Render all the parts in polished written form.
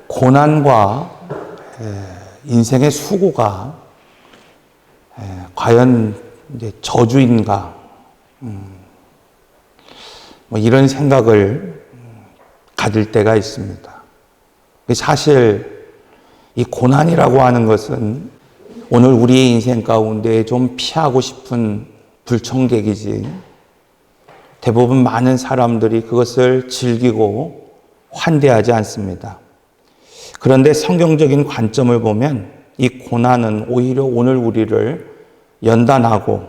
고난과 인생의 수고가 과연 이제 저주인가? 뭐 이런 생각을 가질 때가 있습니다. 사실 이 고난이라고 하는 것은 오늘 우리의 인생 가운데 좀 피하고 싶은 불청객이지, 대부분 많은 사람들이 그것을 즐기고 환대하지 않습니다. 그런데 성경적인 관점을 보면 이 고난은 오히려 오늘 우리를 연단하고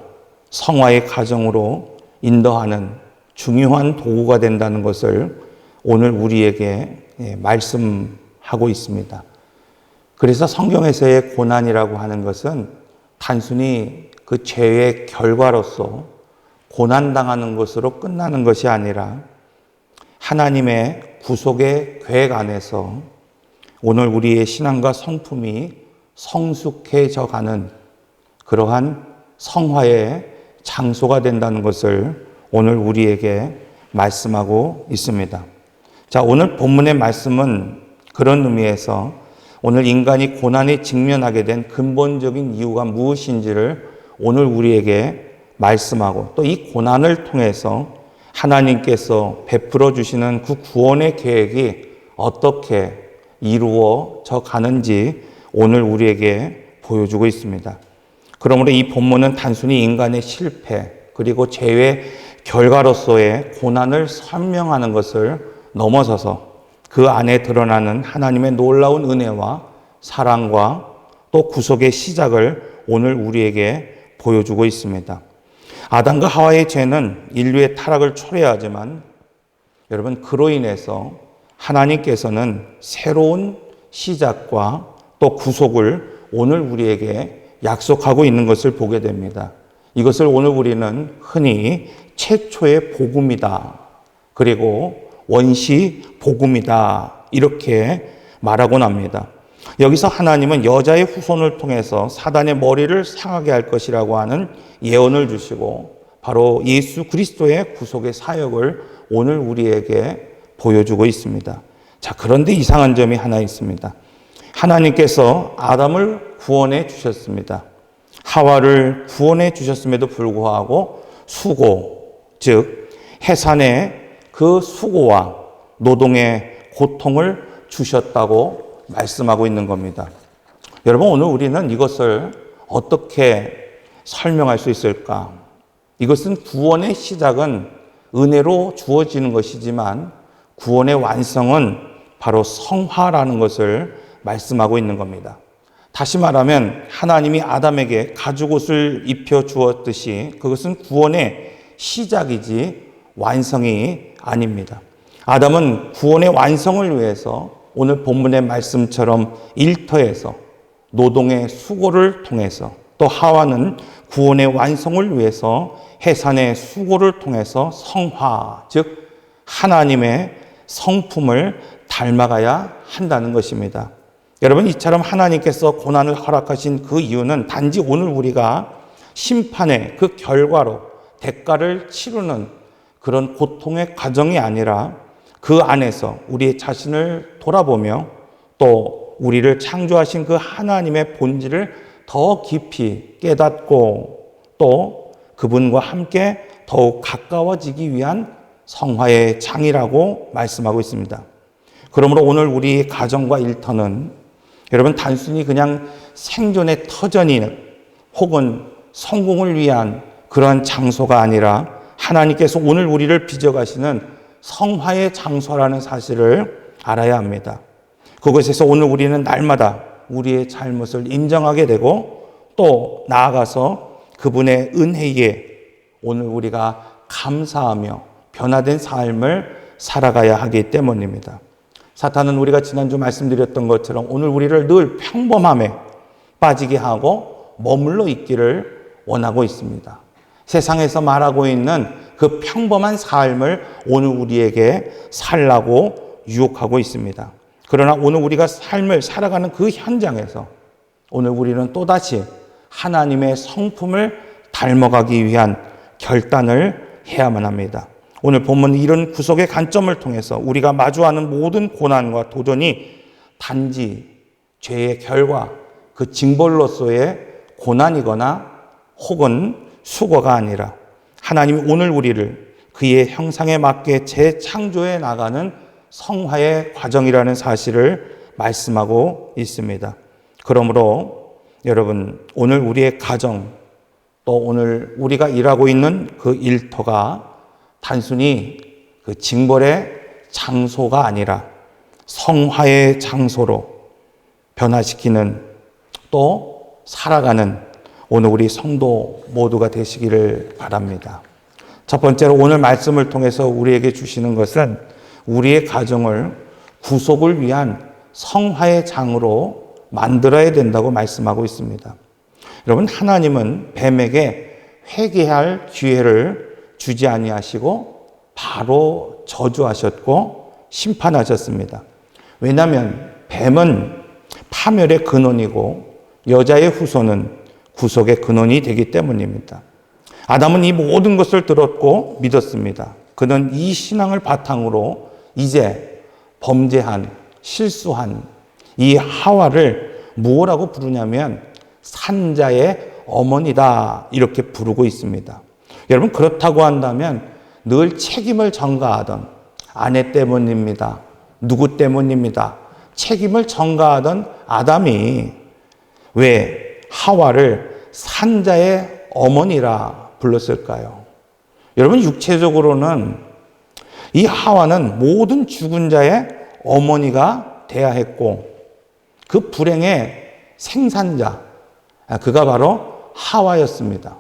성화의 가정으로 인도하는 중요한 도구가 된다는 것을 오늘 우리에게 말씀하고 있습니다. 그래서 성경에서의 고난이라고 하는 것은 단순히 그 죄의 결과로서 고난당하는 것으로 끝나는 것이 아니라 하나님의 구속의 계획 안에서 오늘 우리의 신앙과 성품이 성숙해져 가는 그러한 성화의 장소가 된다는 것을 오늘 우리에게 말씀하고 있습니다. 자, 오늘 본문의 말씀은 그런 의미에서 오늘 인간이 고난에 직면하게 된 근본적인 이유가 무엇인지를 오늘 우리에게 말씀하고, 또 이 고난을 통해서 하나님께서 베풀어 주시는 그 구원의 계획이 어떻게 이루어져 가는지 오늘 우리에게 보여주고 있습니다. 그러므로 이 본문은 단순히 인간의 실패 그리고 죄의 결과로서의 고난을 설명하는 것을 넘어서서 그 안에 드러나는 하나님의 놀라운 은혜와 사랑과 또 구속의 시작을 오늘 우리에게 보여주고 있습니다. 아담과 하와의 죄는 인류의 타락을 초래하지만 여러분, 그로 인해서 하나님께서는 새로운 시작과 또 구속을 오늘 우리에게 약속하고 있는 것을 보게 됩니다. 이것을 오늘 우리는 흔히 최초의 복음이다, 그리고 원시 복음이다, 이렇게 말하곤 합니다. 여기서 하나님은 여자의 후손을 통해서 사단의 머리를 상하게 할 것이라고 하는 예언을 주시고 바로 예수 그리스도의 구속의 사역을 오늘 우리에게 보여주고 있습니다. 자, 그런데 이상한 점이 하나 있습니다. 하나님께서 아담을 구원해 주셨습니다. 하와를 구원해 주셨음에도 불구하고 수고, 즉 해산의 그 수고와 노동의 고통을 주셨다고 말씀하고 있는 겁니다. 여러분, 오늘 우리는 이것을 어떻게 설명할 수 있을까? 이것은 구원의 시작은 은혜로 주어지는 것이지만 구원의 완성은 바로 성화라는 것을 말씀하고 있는 겁니다. 다시 말하면 하나님이 아담에게 가죽옷을 입혀 주었듯이 그것은 구원의 시작이지 완성이 아닙니다. 아담은 구원의 완성을 위해서 오늘 본문의 말씀처럼 일터에서 노동의 수고를 통해서, 또 하와는 구원의 완성을 위해서 해산의 수고를 통해서 성화, 즉 하나님의 성품을 닮아가야 한다는 것입니다. 여러분, 이처럼 하나님께서 고난을 허락하신 그 이유는 단지 오늘 우리가 심판의 그 결과로 대가를 치르는 그런 고통의 과정이 아니라 그 안에서 우리의 자신을 돌아보며 또 우리를 창조하신 그 하나님의 본질을 더 깊이 깨닫고 또 그분과 함께 더욱 가까워지기 위한 성화의 장이라고 말씀하고 있습니다. 그러므로 오늘 우리 가정과 일터는 여러분, 단순히 그냥 생존의 터전이 혹은 성공을 위한 그러한 장소가 아니라 하나님께서 오늘 우리를 빚어가시는 성화의 장소라는 사실을 알아야 합니다. 그곳에서 오늘 우리는 날마다 우리의 잘못을 인정하게 되고 또 나아가서 그분의 은혜에 오늘 우리가 감사하며 변화된 삶을 살아가야 하기 때문입니다. 사탄은 우리가 지난주 말씀드렸던 것처럼 오늘 우리를 늘 평범함에 빠지게 하고 머물러 있기를 원하고 있습니다. 세상에서 말하고 있는 그 평범한 삶을 오늘 우리에게 살라고 유혹하고 있습니다. 그러나 오늘 우리가 삶을 살아가는 그 현장에서 오늘 우리는 또다시 하나님의 성품을 닮아가기 위한 결단을 해야만 합니다. 오늘 본문은 이런 구속의 관점을 통해서 우리가 마주하는 모든 고난과 도전이 단지 죄의 결과, 그 징벌로서의 고난이거나 혹은 수고가 아니라 하나님이 오늘 우리를 그의 형상에 맞게 재창조해 나가는 성화의 과정이라는 사실을 말씀하고 있습니다. 그러므로 여러분, 오늘 우리의 가정, 또 오늘 우리가 일하고 있는 그 일터가 단순히 그 징벌의 장소가 아니라 성화의 장소로 변화시키는, 또 살아가는 오늘 우리 성도 모두가 되시기를 바랍니다. 첫 번째로 오늘 말씀을 통해서 우리에게 주시는 것은 우리의 가정을 구속을 위한 성화의 장으로 만들어야 된다고 말씀하고 있습니다. 여러분, 하나님은 뱀에게 회개할 기회를 주지 아니하시고 바로 저주하셨고 심판하셨습니다. 왜냐하면 뱀은 파멸의 근원이고 여자의 후손은 구속의 근원이 되기 때문입니다. 아담은 이 모든 것을 들었고 믿었습니다. 그는 이 신앙을 바탕으로 이제 범죄한, 실수한 이 하와를 무엇라고 부르냐면 산자의 어머니다, 이렇게 부르고 있습니다. 여러분, 그렇다고 한다면 늘 책임을 전가하던 아내 때문입니다, 누구 때문입니다, 책임을 전가하던 아담이 왜 하와를 산자의 어머니라 불렀을까요? 여러분, 육체적으로는 이 하와는 모든 죽은 자의 어머니가 돼야 했고 그 불행의 생산자, 그가 바로 하와였습니다.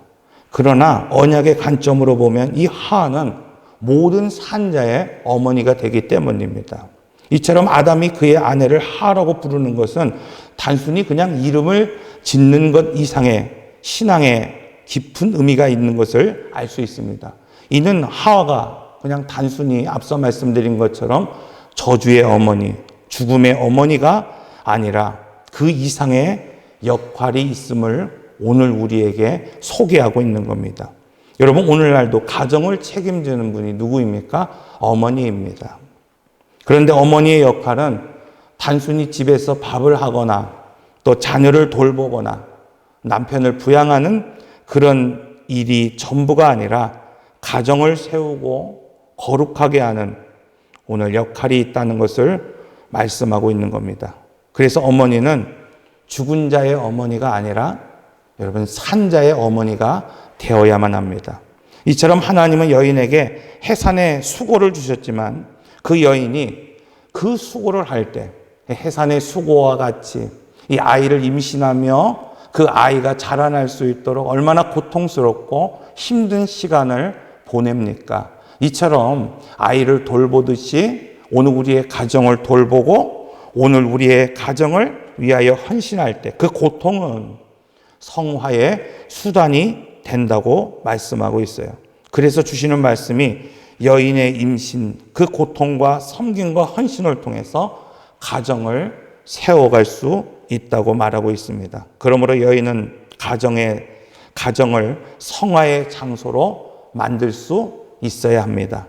그러나 언약의 관점으로 보면 이 하와는 모든 산자의 어머니가 되기 때문입니다. 이처럼 아담이 그의 아내를 하라고 부르는 것은 단순히 그냥 이름을 짓는 것 이상의 신앙의 깊은 의미가 있는 것을 알 수 있습니다. 이는 하와가 그냥 단순히 앞서 말씀드린 것처럼 저주의 어머니, 죽음의 어머니가 아니라 그 이상의 역할이 있음을 오늘 우리에게 소개하고 있는 겁니다. 여러분, 오늘날도 가정을 책임지는 분이 누구입니까? 어머니입니다. 그런데 어머니의 역할은 단순히 집에서 밥을 하거나 또 자녀를 돌보거나 남편을 부양하는 그런 일이 전부가 아니라 가정을 세우고 거룩하게 하는 오늘 역할이 있다는 것을 말씀하고 있는 겁니다. 그래서 어머니는 죽은 자의 어머니가 아니라 여러분, 산자의 어머니가 되어야만 합니다. 이처럼 하나님은 여인에게 해산의 수고를 주셨지만 그 여인이 그 수고를 할 때 해산의 수고와 같이 이 아이를 임신하며 그 아이가 자라날 수 있도록 얼마나 고통스럽고 힘든 시간을 보냅니까? 이처럼 아이를 돌보듯이 오늘 우리의 가정을 돌보고 오늘 우리의 가정을 위하여 헌신할 때 그 고통은 성화의 수단이 된다고 말씀하고 있어요. 그래서 주시는 말씀이 여인의 임신, 그 고통과 섬김과 헌신을 통해서 가정을 세워갈 수 있다고 말하고 있습니다. 그러므로 여인은 가정을 성화의 장소로 만들 수 있어야 합니다.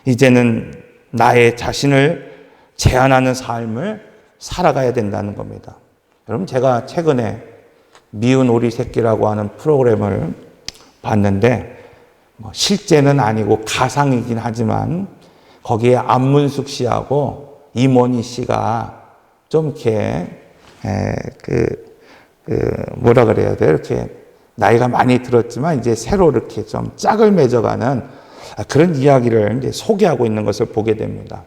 이제는 나의 자신을 제한하는 삶을 살아가야 된다는 겁니다. 여러분, 제가 최근에 미운 오리 새끼라고 하는 프로그램을 봤는데 실제는 아니고 가상이긴 하지만 거기에 안문숙 씨하고 임원희 씨가 좀 이렇게 뭐라 그래야 돼요? 이렇게 나이가 많이 들었지만 이제 새로 이렇게 좀 짝을 맺어가는 그런 이야기를 이제 소개하고 있는 것을 보게 됩니다.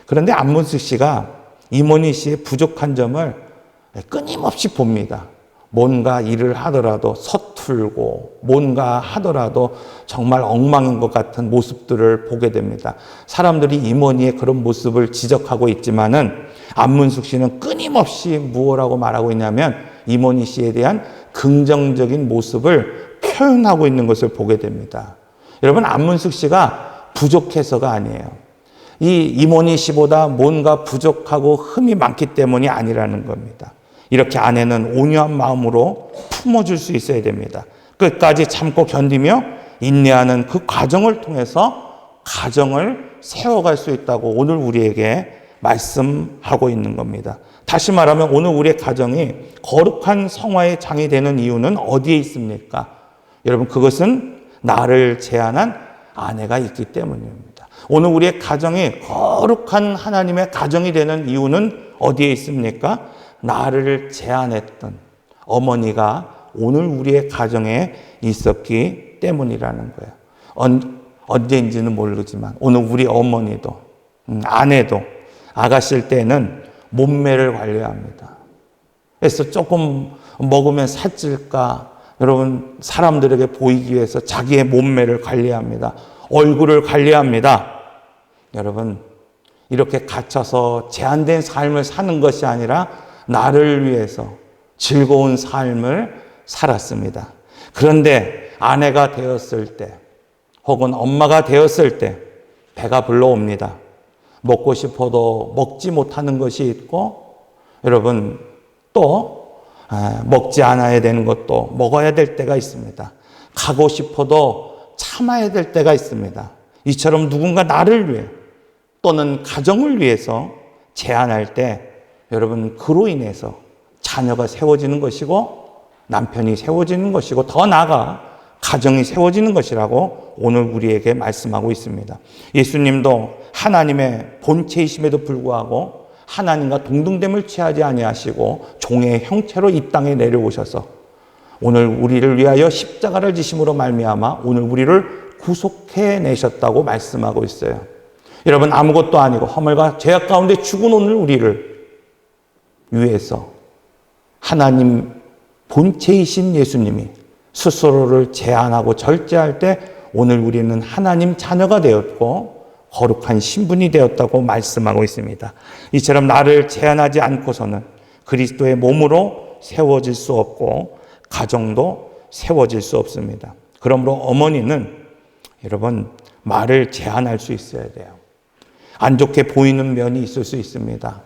그런데 안문숙 씨가 임원희 씨의 부족한 점을 끊임없이 봅니다. 뭔가 일을 하더라도 서툴고 뭔가 하더라도 정말 엉망인 것 같은 모습들을 보게 됩니다. 사람들이 임원희의 그런 모습을 지적하고 있지만은 안문숙 씨는 끊임없이 무엇라고 말하고 있냐면 임원희 씨에 대한 긍정적인 모습을 표현하고 있는 것을 보게 됩니다. 여러분, 안문숙 씨가 부족해서가 아니에요. 이 임원희 씨보다 뭔가 부족하고 흠이 많기 때문이 아니라는 겁니다. 이렇게 아내는 온유한 마음으로 품어줄 수 있어야 됩니다. 끝까지 참고 견디며 인내하는 그 과정을 통해서 가정을 세워갈 수 있다고 오늘 우리에게 말씀하고 있는 겁니다. 다시 말하면 오늘 우리의 가정이 거룩한 성화의 장이 되는 이유는 어디에 있습니까? 여러분, 그것은 나를 제한한 아내가 있기 때문입니다. 오늘 우리의 가정이 거룩한 하나님의 가정이 되는 이유는 어디에 있습니까? 나를 제한했던 어머니가 오늘 우리의 가정에 있었기 때문이라는 거예요. 언제인지는 모르지만 오늘 우리 어머니도 아내도 아가씨일 때는 몸매를 관리합니다. 그래서 조금 먹으면 살찔까? 여러분, 사람들에게 보이기 위해서 자기의 몸매를 관리합니다. 얼굴을 관리합니다. 여러분, 이렇게 갇혀서 제한된 삶을 사는 것이 아니라 나를 위해서 즐거운 삶을 살았습니다. 그런데 아내가 되었을 때 혹은 엄마가 되었을 때 배가 불러옵니다. 먹고 싶어도 먹지 못하는 것이 있고, 여러분, 또 먹지 않아야 되는 것도 먹어야 될 때가 있습니다. 가고 싶어도 참아야 될 때가 있습니다. 이처럼 누군가 나를 위해 또는 가정을 위해서 제한할 때 여러분, 그로 인해서 자녀가 세워지는 것이고 남편이 세워지는 것이고 더 나아가 가정이 세워지는 것이라고 오늘 우리에게 말씀하고 있습니다. 예수님도 하나님의 본체이심에도 불구하고 하나님과 동등됨을 취하지 아니하시고 종의 형체로 이 땅에 내려오셔서 오늘 우리를 위하여 십자가를 지심으로 말미암아 오늘 우리를 구속해 내셨다고 말씀하고 있어요. 여러분, 아무것도 아니고 허물과 죄악 가운데 죽은 오늘 우리를 위해서 하나님 본체이신 예수님이 스스로를 제한하고 절제할 때 오늘 우리는 하나님 자녀가 되었고 거룩한 신분이 되었다고 말씀하고 있습니다. 이처럼 나를 제한하지 않고서는 그리스도의 몸으로 세워질 수 없고 가정도 세워질 수 없습니다. 그러므로 어머니는 여러분, 말을 제한할 수 있어야 돼요. 안 좋게 보이는 면이 있을 수 있습니다.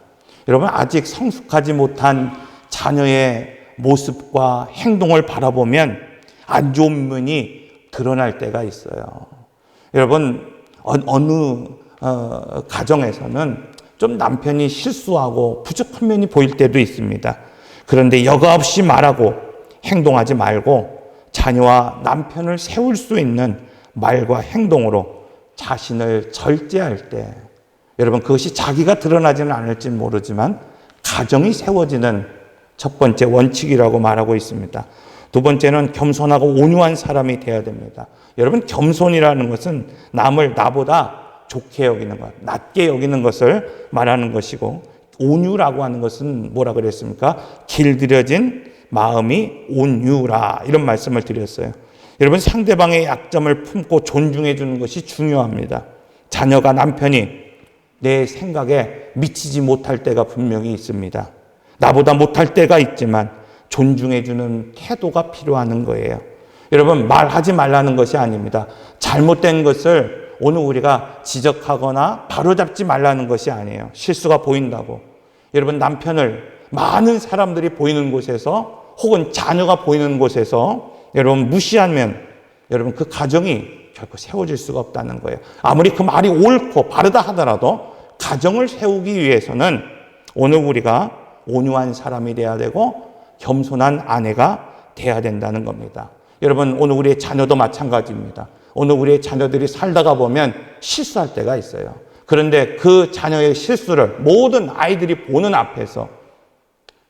여러분, 아직 성숙하지 못한 자녀의 모습과 행동을 바라보면 안 좋은 면이 드러날 때가 있어요. 여러분, 어느 가정에서는 좀 남편이 실수하고 부족한 면이 보일 때도 있습니다. 그런데 여과 없이 말하고 행동하지 말고 자녀와 남편을 세울 수 있는 말과 행동으로 자신을 절제할 때 여러분, 그것이 자기가 드러나지는 않을지 모르지만 가정이 세워지는 첫 번째 원칙이라고 말하고 있습니다. 두 번째는 겸손하고 온유한 사람이 되어야 됩니다. 여러분, 겸손이라는 것은 남을 나보다 좋게 여기는 것, 낮게 여기는 것을 말하는 것이고, 온유라고 하는 것은 뭐라 그랬습니까? 길들여진 마음이 온유라, 이런 말씀을 드렸어요. 여러분, 상대방의 약점을 품고 존중해 주는 것이 중요합니다. 자녀가 남편이 내 생각에 미치지 못할 때가 분명히 있습니다. 나보다 못할 때가 있지만 존중해 주는 태도가 필요한 거예요. 여러분, 말하지 말라는 것이 아닙니다. 잘못된 것을 오늘 우리가 지적하거나 바로잡지 말라는 것이 아니에요. 실수가 보인다고. 여러분, 남편을 많은 사람들이 보이는 곳에서 혹은 자녀가 보이는 곳에서 여러분 무시하면 여러분 그 가정이 결코 세워질 수가 없다는 거예요. 아무리 그 말이 옳고 바르다 하더라도 가정을 세우기 위해서는 오늘 우리가 온유한 사람이 돼야 되고 겸손한 아내가 돼야 된다는 겁니다. 여러분, 오늘 우리의 자녀도 마찬가지입니다. 오늘 우리의 자녀들이 살다가 보면 실수할 때가 있어요. 그런데 그 자녀의 실수를 모든 아이들이 보는 앞에서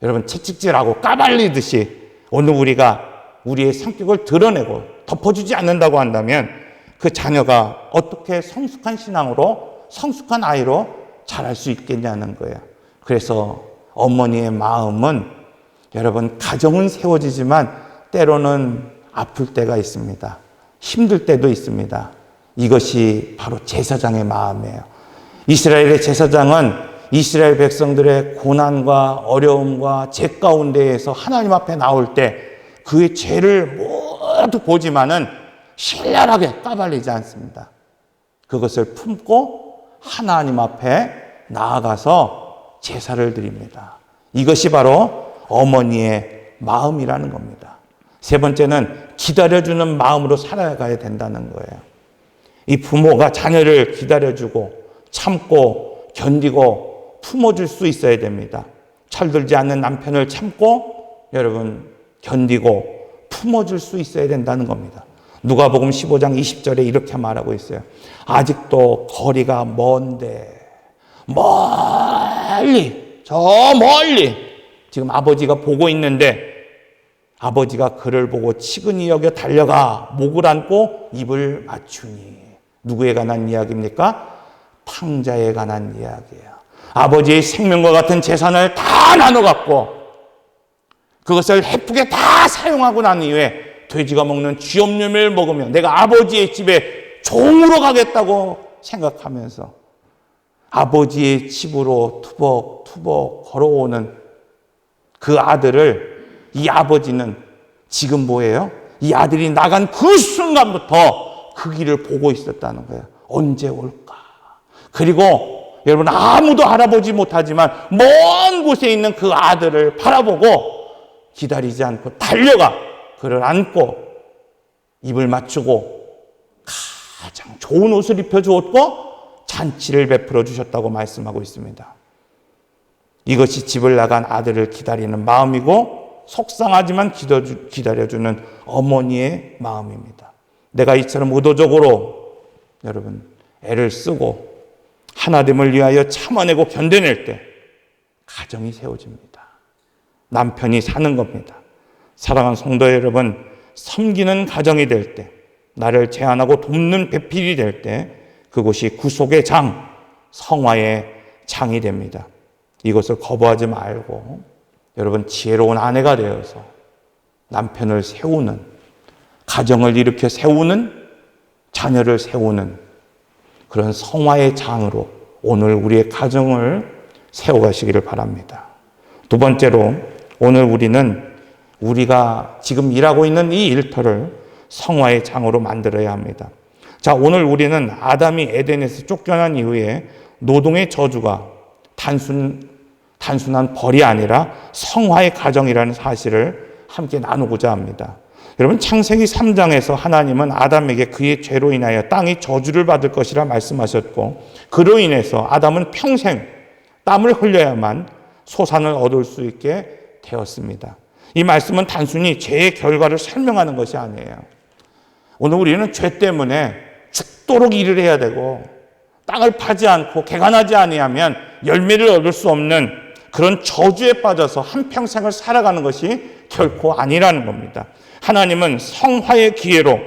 여러분 채찍질하고 까발리듯이 오늘 우리가 우리의 성격을 드러내고 덮어주지 않는다고 한다면 그 자녀가 어떻게 성숙한 신앙으로 성숙한 아이로 자랄 수 있겠냐는 거예요. 그래서 어머니의 마음은 여러분 가정은 세워지지만 때로는 아플 때가 있습니다. 힘들 때도 있습니다. 이것이 바로 제사장의 마음이에요. 이스라엘의 제사장은 이스라엘 백성들의 고난과 어려움과 죄 가운데에서 하나님 앞에 나올 때 그의 죄를 모두 보지만은 신랄하게 까발리지 않습니다. 그것을 품고 하나님 앞에 나아가서 제사를 드립니다. 이것이 바로 어머니의 마음이라는 겁니다. 세 번째는 기다려주는 마음으로 살아가야 된다는 거예요. 이 부모가 자녀를 기다려주고 참고 견디고 품어줄 수 있어야 됩니다. 철들지 않는 남편을 참고 여러분 견디고 품어줄 수 있어야 된다는 겁니다. 누가복음 15장 20절에 이렇게 말하고 있어요. 아직도 거리가 먼데 멀리 저 멀리 지금 아버지가 보고 있는데 아버지가 그를 보고 치근히 여겨 달려가 목을 안고 입을 맞추니 누구에 관한 이야기입니까? 탕자에 관한 이야기예요. 아버지의 생명과 같은 재산을 다 나눠 갖고 그것을 헤프게 다 사용하고 난 이후에 돼지가 먹는 쥐염염을 먹으며 내가 아버지의 집에 종으로 가겠다고 생각하면서 아버지의 집으로 투벅투벅 걸어오는 그 아들을 이 아버지는 지금 뭐예요? 이 아들이 나간 그 순간부터 그 길을 보고 있었다는 거예요. 언제 올까? 그리고 여러분 아무도 알아보지 못하지만 먼 곳에 있는 그 아들을 바라보고 기다리지 않고 달려가 그를 안고 입을 맞추고 가장 좋은 옷을 입혀주었고 잔치를 베풀어 주셨다고 말씀하고 있습니다. 이것이 집을 나간 아들을 기다리는 마음이고 속상하지만 기다려주는 어머니의 마음입니다. 내가 이처럼 의도적으로 여러분 애를 쓰고 하나됨을 위하여 참아내고 견뎌낼 때 가정이 세워집니다. 남편이 사는 겁니다. 사랑하는 성도 여러분, 섬기는 가정이 될 때, 나를 제한하고 돕는 배필이 될 때 그것이 구속의 장, 성화의 장이 됩니다. 이것을 거부하지 말고 여러분 지혜로운 아내가 되어서 남편을 세우는, 가정을 일으켜 세우는, 자녀를 세우는 그런 성화의 장으로 오늘 우리의 가정을 세워가시기를 바랍니다. 두 번째로 오늘 우리가 지금 일하고 있는 이 일터를 성화의 장으로 만들어야 합니다. 자, 오늘 우리는 아담이 에덴에서 쫓겨난 이후에 노동의 저주가 단순한 벌이 아니라 성화의 가정이라는 사실을 함께 나누고자 합니다. 여러분 창세기 3장에서 하나님은 아담에게 그의 죄로 인하여 땅이 저주를 받을 것이라 말씀하셨고 그로 인해서 아담은 평생 땀을 흘려야만 소산을 얻을 수 있게 되었습니다. 이 말씀은 단순히 죄의 결과를 설명하는 것이 아니에요. 오늘 우리는 죄 때문에 죽도록 일을 해야 되고 땅을 파지 않고 개간하지 아니하면 열매를 얻을 수 없는 그런 저주에 빠져서 한평생을 살아가는 것이 결코 아니라는 겁니다. 하나님은 성화의 기회로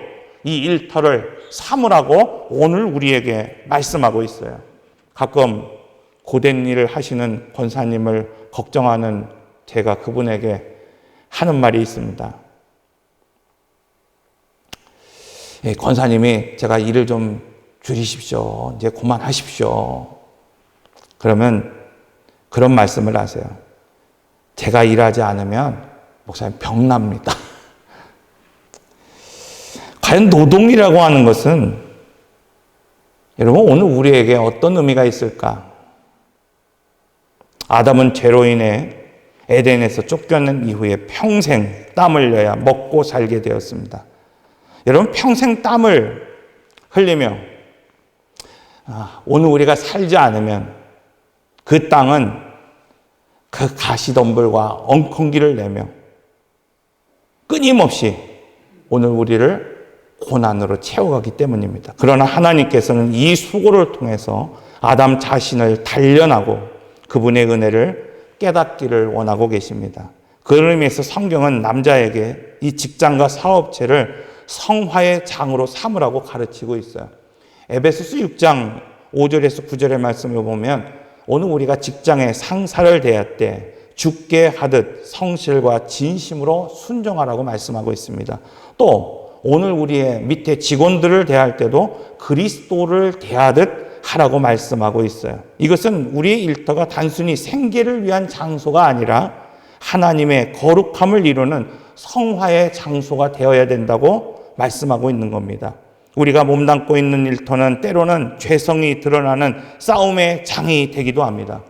이 일터를 삼으라고 오늘 우리에게 말씀하고 있어요. 가끔 고된 일을 하시는 권사님을 걱정하는 제가 그분에게 하는 말이 있습니다. 권사님이 제가 일을 좀 줄이십시오. 이제 그만하십시오. 그러면 그런 말씀을 하세요. 제가 일하지 않으면 목사님 병납니다. 과연 노동이라고 하는 것은 여러분 오늘 우리에게 어떤 의미가 있을까? 아담은 죄로 인해 에덴에서 쫓겨난 이후에 평생 땀을 흘려야 먹고 살게 되었습니다. 여러분 평생 땀을 흘리며 오늘 우리가 살지 않으면 그 땅은 그 가시덤불과 엉겅기를 내며 끊임없이 오늘 우리를 고난으로 채워가기 때문입니다. 그러나 하나님께서는 이 수고를 통해서 아담 자신을 단련하고 그분의 은혜를 깨닫기를 원하고 계십니다. 그런 의미에서 성경은 남자에게 이 직장과 사업체를 성화의 장으로 삼으라고 가르치고 있어요. 에베소서 6장 5절에서 9절의 말씀을 보면 오늘 우리가 직장에 상사를 대할 때 주께 하듯 성실과 진심으로 순종하라고 말씀하고 있습니다. 또 오늘 우리의 밑에 직원들을 대할 때도 그리스도를 대하듯 하라고 말씀하고 있어요. 이것은 우리의 일터가 단순히 생계를 위한 장소가 아니라 하나님의 거룩함을 이루는 성화의 장소가 되어야 된다고 말씀하고 있는 겁니다. 우리가 몸담고 있는 일터는 때로는 죄성이 드러나는 싸움의 장이 되기도 합니다.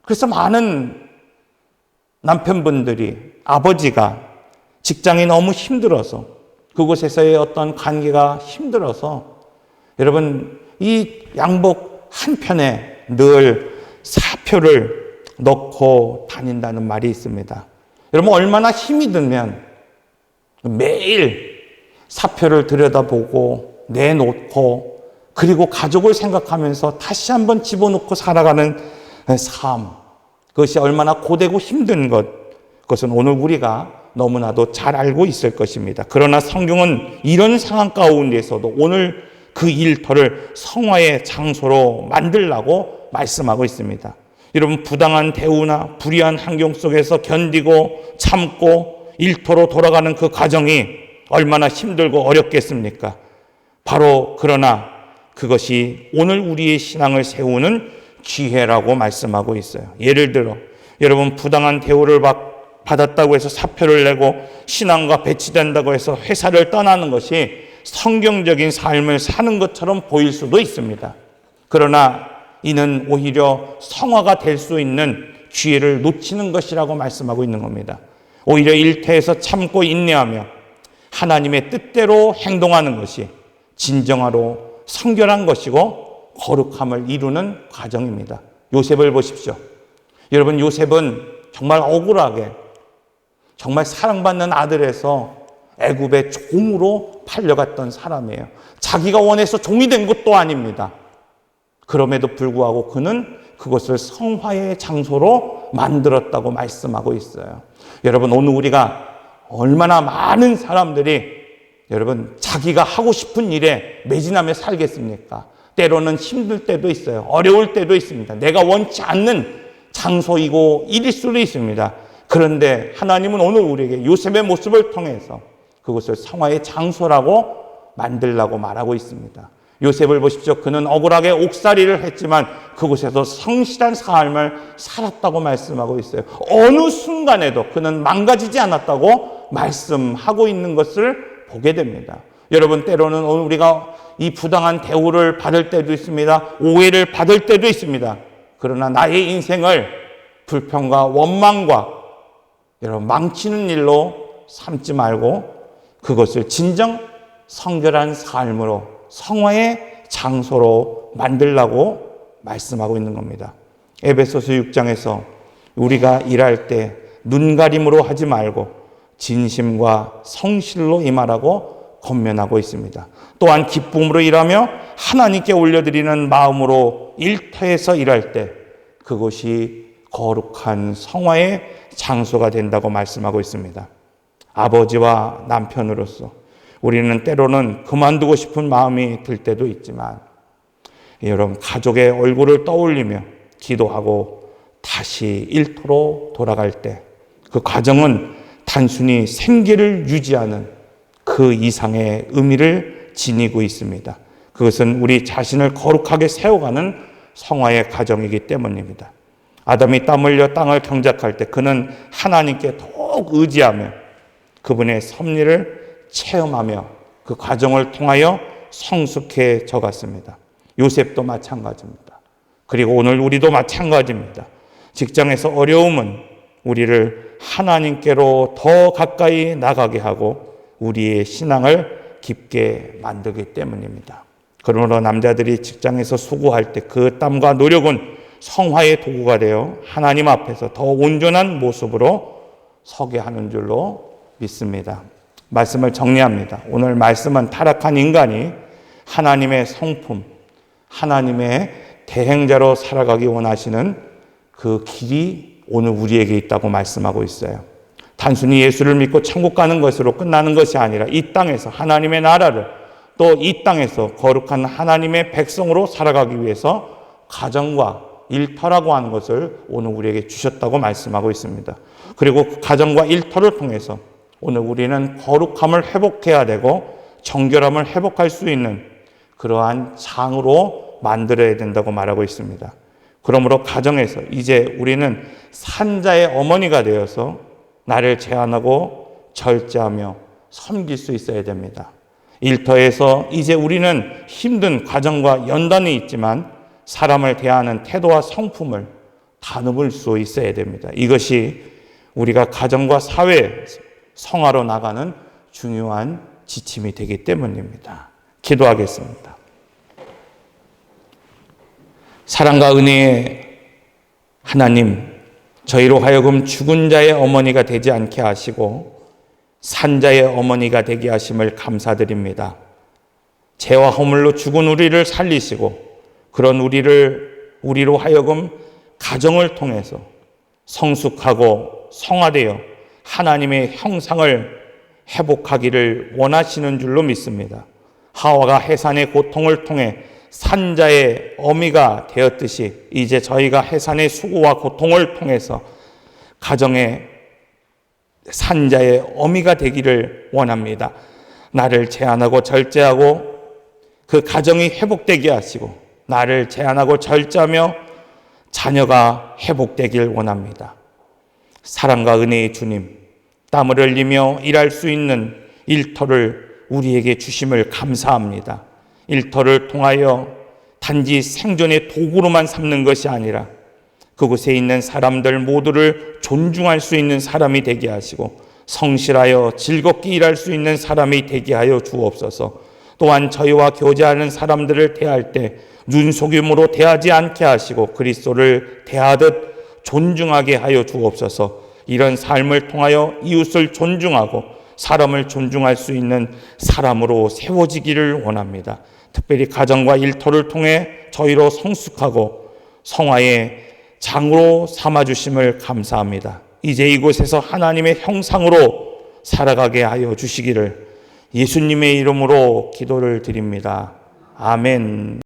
그래서 많은 남편분들이 아버지가 직장이 너무 힘들어서 그곳에서의 어떤 관계가 힘들어서 여러분 이 양복 한 편에 늘 사표를 넣고 다닌다는 말이 있습니다. 여러분, 얼마나 힘이 들면 매일 사표를 들여다보고 내놓고 그리고 가족을 생각하면서 다시 한번 집어넣고 살아가는 삶, 그것이 얼마나 고되고 힘든 그것은 오늘 우리가 너무나도 잘 알고 있을 것입니다. 그러나 성경은 이런 상황 가운데서도 오늘 그 일터를 성화의 장소로 만들라고 말씀하고 있습니다. 여러분, 부당한 대우나 불의한 환경 속에서 견디고 참고 일터로 돌아가는 그 과정이 얼마나 힘들고 어렵겠습니까? 바로 그러나 그것이 오늘 우리의 신앙을 세우는 기회라고 말씀하고 있어요. 예를 들어 여러분, 부당한 대우를 받았다고 해서 사표를 내고 신앙과 배치된다고 해서 회사를 떠나는 것이 성경적인 삶을 사는 것처럼 보일 수도 있습니다. 그러나 이는 오히려 성화가 될 수 있는 기회를 놓치는 것이라고 말씀하고 있는 겁니다. 오히려 일터에서 참고 인내하며 하나님의 뜻대로 행동하는 것이 진정으로 성결한 것이고 거룩함을 이루는 과정입니다. 요셉을 보십시오. 여러분, 요셉은 정말 억울하게 정말 사랑받는 아들에서 애굽의 종으로 팔려갔던 사람이에요. 자기가 원해서 종이 된 것도 아닙니다. 그럼에도 불구하고 그는 그것을 성화의 장소로 만들었다고 말씀하고 있어요. 여러분, 오늘 우리가 얼마나 많은 사람들이 여러분 자기가 하고 싶은 일에 매진하며 살겠습니까? 때로는 힘들 때도 있어요. 어려울 때도 있습니다. 내가 원치 않는 장소이고 일일 수도 있습니다. 그런데 하나님은 오늘 우리에게 요셉의 모습을 통해서 그것을 성화의 장소라고 만들라고 말하고 있습니다. 요셉을 보십시오. 그는 억울하게 옥살이를 했지만 그곳에서 성실한 삶을 살았다고 말씀하고 있어요. 어느 순간에도 그는 망가지지 않았다고 말씀하고 있는 것을 보게 됩니다. 여러분, 때로는 오늘 우리가 이 부당한 대우를 받을 때도 있습니다. 오해를 받을 때도 있습니다. 그러나 나의 인생을 불평과 원망과 여러분 망치는 일로 삼지 말고 그것을 진정 성결한 삶으로 성화의 장소로 만들라고 말씀하고 있는 겁니다. 에베소서 6장에서 우리가 일할 때 눈가림으로 하지 말고 진심과 성실로 임하라고 권면하고 있습니다. 또한 기쁨으로 일하며 하나님께 올려드리는 마음으로 일터에서 일할 때 그것이 거룩한 성화의 장소가 된다고 말씀하고 있습니다. 아버지와 남편으로서 우리는 때로는 그만두고 싶은 마음이 들 때도 있지만 여러분, 가족의 얼굴을 떠올리며 기도하고 다시 일터로 돌아갈 때 그 과정은 단순히 생계를 유지하는 그 이상의 의미를 지니고 있습니다. 그것은 우리 자신을 거룩하게 세워가는 성화의 과정이기 때문입니다. 아담이 땀 흘려 땅을 경작할 때 그는 하나님께 더욱 의지하며 그분의 섭리를 체험하며 그 과정을 통하여 성숙해져 갔습니다. 요셉도 마찬가지입니다. 그리고 오늘 우리도 마찬가지입니다. 직장에서 어려움은 우리를 하나님께로 더 가까이 나가게 하고 우리의 신앙을 깊게 만들기 때문입니다. 그러므로 남자들이 직장에서 수고할 때 그 땀과 노력은 성화의 도구가 되어 하나님 앞에서 더 온전한 모습으로 서게 하는 줄로 믿습니다. 말씀을 정리합니다. 오늘 말씀은 타락한 인간이 하나님의 성품, 하나님의 대행자로 살아가기 원하시는 그 길이 오늘 우리에게 있다고 말씀하고 있어요. 단순히 예수를 믿고 천국 가는 것으로 끝나는 것이 아니라 이 땅에서 하나님의 나라를 또 이 땅에서 거룩한 하나님의 백성으로 살아가기 위해서 가정과 일터라고 하는 것을 오늘 우리에게 주셨다고 말씀하고 있습니다. 그리고 그 가정과 일터를 통해서 오늘 우리는 거룩함을 회복해야 되고 정결함을 회복할 수 있는 그러한 장으로 만들어야 된다고 말하고 있습니다. 그러므로 가정에서 이제 우리는 산자의 어머니가 되어서 나를 제한하고 절제하며 섬길 수 있어야 됩니다. 일터에서 이제 우리는 힘든 과정과 연단이 있지만 사람을 대하는 태도와 성품을 다듬을 수 있어야 됩니다. 이것이 우리가 가정과 사회 성화로 나가는 중요한 지침이 되기 때문입니다. 기도하겠습니다. 사랑과 은혜의 하나님, 저희로 하여금 죽은 자의 어머니가 되지 않게 하시고 산자의 어머니가 되게 하심을 감사드립니다. 죄와 허물로 죽은 우리를 살리시고 그런 우리로 하여금 가정을 통해서 성숙하고 성화되어 하나님의 형상을 회복하기를 원하시는 줄로 믿습니다. 하와가 해산의 고통을 통해 산자의 어미가 되었듯이 이제 저희가 해산의 수고와 고통을 통해서 가정의 산자의 어미가 되기를 원합니다. 나를 제한하고 절제하고 그 가정이 회복되게 하시고 나를 제한하고 절제하며 자녀가 회복되길 원합니다. 사랑과 은혜의 주님, 땀을 흘리며 일할 수 있는 일터를 우리에게 주심을 감사합니다. 일터를 통하여 단지 생존의 도구로만 삼는 것이 아니라 그곳에 있는 사람들 모두를 존중할 수 있는 사람이 되게 하시고 성실하여 즐겁게 일할 수 있는 사람이 되게 하여 주옵소서. 또한 저희와 교제하는 사람들을 대할 때 눈속임으로 대하지 않게 하시고 그리스도를 대하듯 존중하게 하여 주옵소서. 이런 삶을 통하여 이웃을 존중하고 사람을 존중할 수 있는 사람으로 세워지기를 원합니다. 특별히 가정과 일터를 통해 저희로 성숙하고 성화의 장으로 삼아주심을 감사합니다. 이제 이곳에서 하나님의 형상으로 살아가게 하여 주시기를 예수님의 이름으로 기도를 드립니다. 아멘.